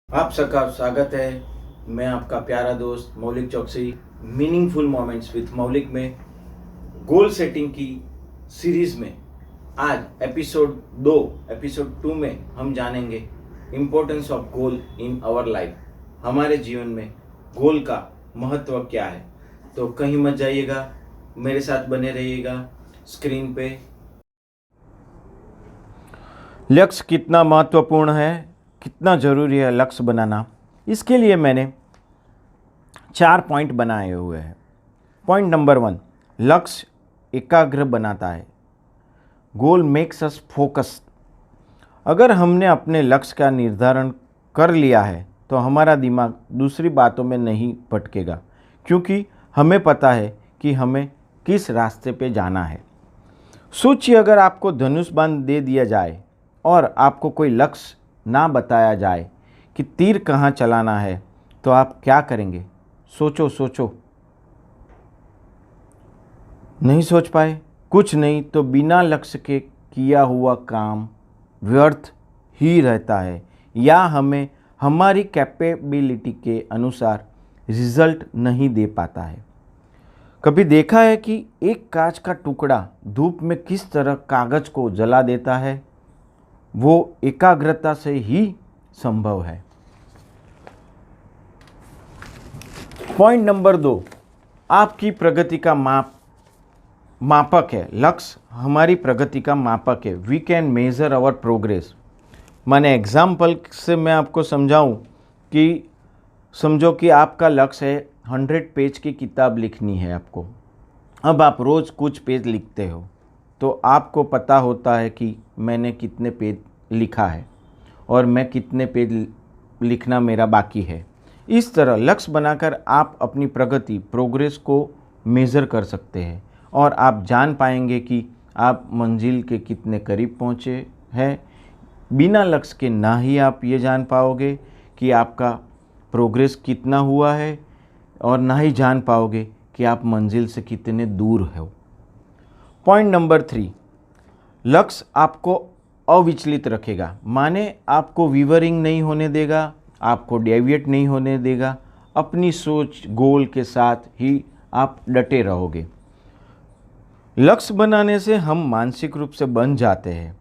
आप सबका स्वागत है। मैं आपका प्यारा दोस्त मौलिक चौकसी। मीनिंगफुल मोमेंट्स विथ मौलिक में गोल सेटिंग की सीरीज में आज एपिसोड 2 में हम जानेंगे importance of goal in our life. हमारे जीवन में गोल का महत्व क्या है। तो कहीं मत जाइएगा, मेरे साथ बने रहिएगा स्क्रीन पे। लक्ष्य कितना महत्वपूर्ण है, कितना ज़रूरी है लक्ष्य बनाना, इसके लिए मैंने 4 पॉइंट बनाए हुए हैं। पॉइंट नंबर 1, लक्ष्य एकाग्र बनाता है। गोल मेक्स अस फोकस। अगर हमने अपने लक्ष्य का निर्धारण कर लिया है तो हमारा दिमाग दूसरी बातों में नहीं भटकेगा, क्योंकि हमें पता है कि हमें किस रास्ते पे जाना है। सोचिए, अगर आपको धनुष बाण दे दिया जाए और आपको कोई लक्ष्य ना बताया जाए कि तीर कहाँ चलाना है, तो आप क्या करेंगे? सोचो। नहीं सोच पाए? कुछ नहीं तो बिना लक्ष्य के किया हुआ काम व्यर्थ ही रहता है, या हमें हमारी कैपेबिलिटी के अनुसार रिजल्ट नहीं दे पाता है। कभी देखा है कि एक कांच का टुकड़ा धूप में किस तरह कागज को जला देता है? वो एकाग्रता से ही संभव है। पॉइंट नंबर 2, आपकी प्रगति का मापक है। लक्ष्य हमारी प्रगति का मापक है। We can measure our progress. माने एग्जाम्पल से मैं आपको समझाऊं कि समझो कि आपका लक्ष्य है 100 पेज की किताब लिखनी है आपको। अब आप रोज़ कुछ पेज लिखते हो तो आपको पता होता है कि मैंने कितने पेज लिखा है और मैं कितने पेज लिखना मेरा बाकी है। इस तरह लक्ष्य बनाकर आप अपनी प्रोग्रेस को मेज़र कर सकते हैं और आप जान पाएंगे कि आप मंजिल के कितने करीब पहुँचे हैं। बिना लक्ष्य के ना ही आप ये जान पाओगे कि आपका प्रोग्रेस कितना हुआ है और ना ही जान पाओगे कि आप मंजिल से कितने दूर हो। पॉइंट नंबर 3, लक्ष्य आपको अविचलित रखेगा। माने आपको विवरिंग नहीं होने देगा, आपको डेविएट नहीं होने देगा। अपनी सोच गोल के साथ ही आप डटे रहोगे। लक्ष्य बनाने से हम मानसिक रूप से बन जाते हैं,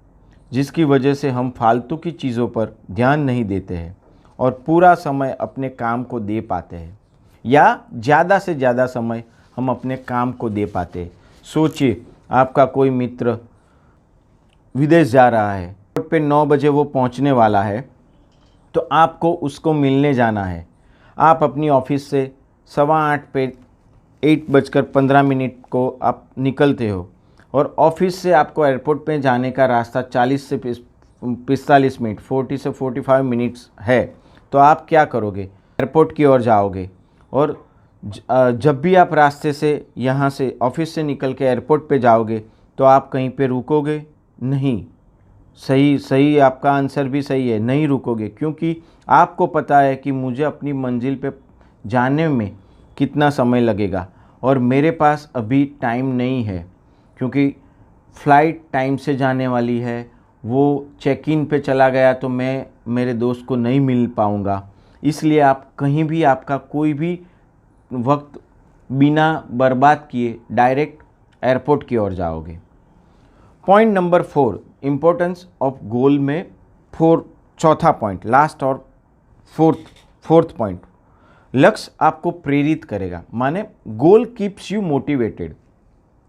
जिसकी वजह से हम फालतू की चीज़ों पर ध्यान नहीं देते हैं और पूरा समय अपने काम को दे पाते हैं, या ज़्यादा से ज़्यादा समय हम अपने काम को दे पाते हैं। सोचिए, आपका कोई मित्र विदेश जा रहा है, एयरपोर्ट पे 9 बजे वो पहुंचने वाला है, तो आपको उसको मिलने जाना है। आप अपनी ऑफिस से 8:15 पे 8:15 को आप निकलते हो और ऑफिस से आपको एयरपोर्ट पे जाने का रास्ता 40 से 45 मिनट 40 से 45 मिनट्स है। तो आप क्या करोगे? एयरपोर्ट की ओर जाओगे और जब भी आप रास्ते से यहाँ से ऑफिस से निकल के एयरपोर्ट पे जाओगे तो आप कहीं पे रुकोगे? नहीं। सही, आपका आंसर भी सही है, नहीं रुकोगे, क्योंकि आपको पता है कि मुझे अपनी मंजिल पे जाने में कितना समय लगेगा और मेरे पास अभी टाइम नहीं है, क्योंकि फ़्लाइट टाइम से जाने वाली है। वो चेक इन पे चला गया तो मैं मेरे दोस्त को नहीं मिल पाऊँगा। इसलिए आप कहीं भी आपका कोई भी वक्त बिना बर्बाद किए डायरेक्ट एयरपोर्ट की ओर जाओगे। पॉइंट नंबर 4, इम्पोर्टेंस ऑफ गोल में चौथा पॉइंट, लास्ट और फोर्थ पॉइंट, लक्ष्य आपको प्रेरित करेगा। माने गोल कीप्स यू मोटिवेटेड।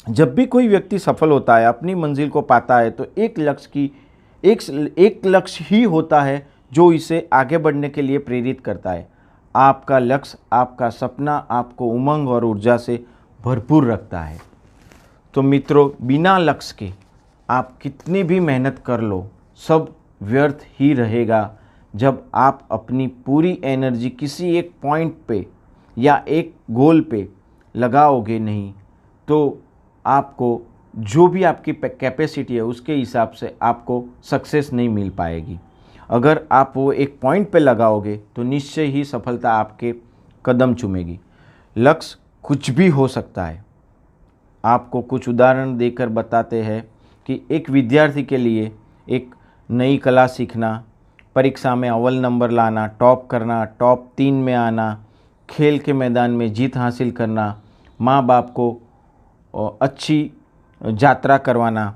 जब भी कोई व्यक्ति सफल होता है, अपनी मंजिल को पाता है, तो एक लक्ष्य ही होता है जो इसे आगे बढ़ने के लिए प्रेरित करता है। आपका लक्ष्य, आपका सपना आपको उमंग और ऊर्जा से भरपूर रखता है। तो मित्रों, बिना लक्ष्य के आप कितनी भी मेहनत कर लो, सब व्यर्थ ही रहेगा। जब आप अपनी पूरी एनर्जी किसी एक पॉइंट पे या एक गोल पे लगाओगे नहीं, तो आपको जो भी आपकी कैपेसिटी है उसके हिसाब से आपको सक्सेस नहीं मिल पाएगी। अगर आप वो एक पॉइंट पे लगाओगे तो निश्चय ही सफलता आपके कदम चूमेगी। लक्ष्य कुछ भी हो सकता है। आपको कुछ उदाहरण देकर बताते हैं कि एक विद्यार्थी के लिए एक नई कला सीखना परीक्षा में अव्वल नंबर लाना, टॉप करना, टॉप 3 में आना, खेल के मैदान में जीत हासिल करना, माँ बाप को अच्छी यात्रा करवाना,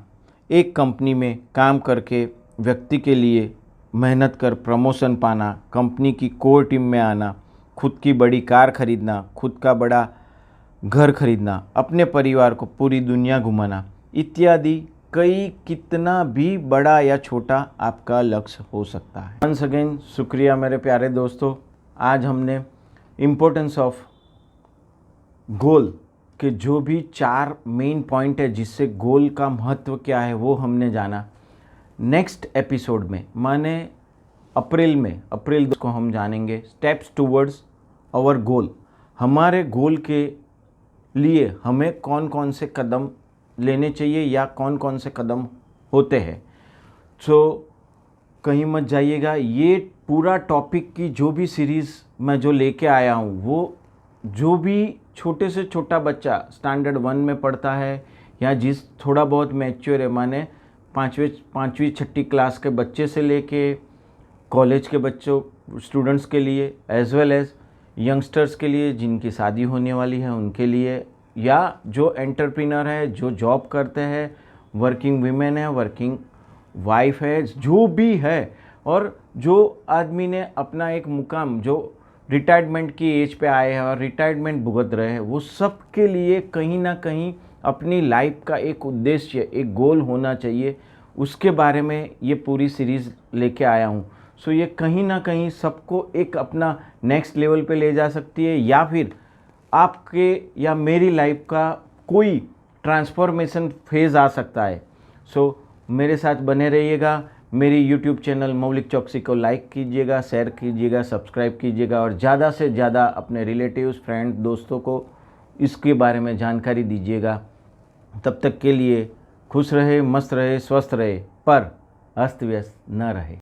एक कंपनी में काम करके व्यक्ति के लिए मेहनत कर प्रमोशन पाना, कंपनी की कोर टीम में आना, खुद की बड़ी कार खरीदना, खुद का बड़ा घर खरीदना, अपने परिवार को पूरी दुनिया घुमाना इत्यादि कई कितना भी बड़ा या छोटा आपका लक्ष्य हो सकता है। वंस अगेन शुक्रिया मेरे प्यारे दोस्तों। आज हमने इम्पोर्टेंस ऑफ गोल के जो भी 4 मेन पॉइंट है जिससे गोल का महत्व क्या है वो हमने जाना। नेक्स्ट एपिसोड में माने अप्रैल को हम जानेंगे स्टेप्स टूवर्ड्स आवर गोल। हमारे गोल के लिए हमें कौन कौन से कदम लेने चाहिए या कौन कौन से कदम होते हैं। सो कहीं मत जाइएगा। ये पूरा टॉपिक की जो भी सीरीज़ मैं जो लेके आया हूँ वो जो भी छोटे से छोटा बच्चा स्टैंडर्ड 1 में पढ़ता है या जिस थोड़ा बहुत मैच्योर है, माने पाँचवीं छठी क्लास के बच्चे से लेके कॉलेज के बच्चों स्टूडेंट्स के लिए एज वेल एज यंगस्टर्स के लिए जिनकी शादी होने वाली है उनके लिए, या जो एंटरप्रेन्योर है, जो जॉब करते हैं, वर्किंग वीमेन है, वर्किंग वाइफ है, जो भी है, और जो आदमी ने अपना एक मुकाम जो रिटायरमेंट की एज पे आए हैं और रिटायरमेंट भुगत रहे हैं, वो सब के लिए कहीं ना कहीं अपनी लाइफ का एक उद्देश्य, एक गोल होना चाहिए। उसके बारे में ये पूरी सीरीज़ लेके आया हूँ। सो ये कहीं ना कहीं सबको एक अपना नेक्स्ट लेवल पे ले जा सकती है, या फिर आपके या मेरी लाइफ का कोई ट्रांसफॉर्मेशन फेज़ आ सकता है। सो मेरे साथ बने रहिएगा। मेरी यूट्यूब चैनल मौलिक चौकसी को लाइक कीजिएगा, शेयर कीजिएगा, सब्सक्राइब कीजिएगा और ज़्यादा से ज़्यादा अपने रिलेटिव्स, फ्रेंड, दोस्तों को इसके बारे में जानकारी दीजिएगा। तब तक के लिए खुश रहे, मस्त रहे, स्वस्थ रहे, पर अस्त व्यस्त न रहे।